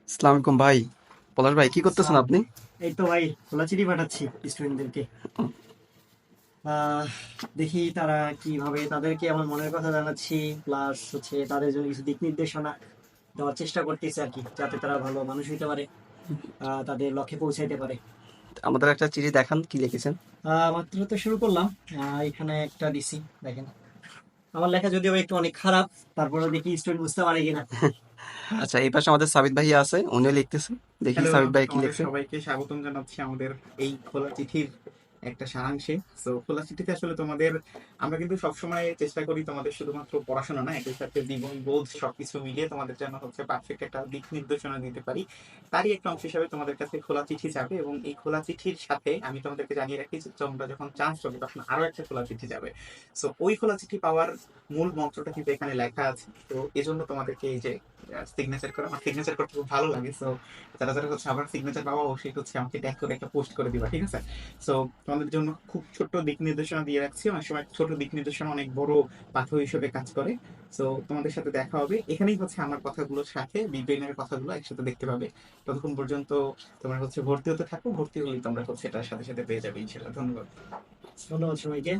আসসালামু আলাইকুম ভাই। পলাশ ভাই, কি করতেছেন সালাম। আপনি? এই তো ভাই খোলা চিঠি পাঠাচ্ছি স্টুডেন্টদেরকে। আহ, দেখি তারা কিভাবে, তাদেরকে আমার মনের কথা জানাচ্ছি, প্লাস হচ্ছে তাদের জন্য কিছু দিক নির্দেশনা দেওয়ার চেষ্টা করতেছি আর কি, যাতে তারা ভালো মানুষ হইতে পারে, তাদের লক্ষ্যে পৌঁছাইতে পারে। আমাদের একটা চিঠি দেখান, কি লিখেছেন? মাত্র তো শুরু করলাম। এখানে একটা দিছি, দেখেন। আমার লেখা যদিও একটু অনেক খারাপ, তারপরে দেখি স্টুডেন্ট বুঝতে পারে কিনা। আচ্ছা, এই পাশে আমাদের সাবিত ভাই আছে, উনিও লিখতেছেন। দেখি হ্যালো, সাবিত ভাই কি তোমাদের লিখছে। সবাইকে স্বাগতম জানাচ্ছি আমাদের এই খোলা চিঠির একটা সারাংশে। সো খোলা চিঠিতে আসলে তোমাদের, আমরা কিন্তু সবসময় চেষ্টা করি তোমাদের শুধুমাত্র পড়াশোনা না, একই সাথে জীবন বোধ সবকিছু মিলিয়ে তোমাদের জন্য হচ্ছে পারফেক্ট একটা দিক নির্দেশনা দিতে পারি। তারই একটা অংশ হিসাবে তোমাদের কাছে খোলা চিঠি যাবে, এবং এই খোলা চিঠির সাথে আমি তোমাদেরকে জানিয়ে রাখি যে তোমরা যখন চান্স পাবে তখন আরো একটা খোলা চিঠি যাবে। সো ওই খোলা চিঠি পাওয়ার মূল মন্ত্রটা কিন্তু এখানে লেখা আছে। তো এই জন্য তোমাদেরকে এই যে সিগনেচার করা, আমার সিগনেচার করতে খুব ভালো লাগে। সো যারা যারা হচ্ছে আমার সিগনেচার পাওয়া, অবশ্যই হচ্ছে আমাকে ট্যাগ করে একটা পোস্ট করে দিবা, ঠিক আছে? সো তোমাদের জন্য খুব ছোট্ট দিক নির্দেশনা দিয়ে রাখছি। অনেক সময় ছোট দিক নির্দেশনা অনেক বড় পাথর হিসেবে কাজ করে। সো তোমাদের সাথে দেখা হবে, এখানেই হচ্ছে আমার কথাগুলোর সাথে বিগ ব্রেইনের কথাগুলো একসাথে দেখতে পাবে। ততক্ষণ পর্যন্ত তোমরা হচ্ছে ভর্তি হতে থাকো, ভর্তি হলেই তোমরা হচ্ছে এটার সাথে সাথে পেয়ে যাবে ইনশাল্লাহ। ধন্যবাদ। ধন্যবাদ সবাইকে।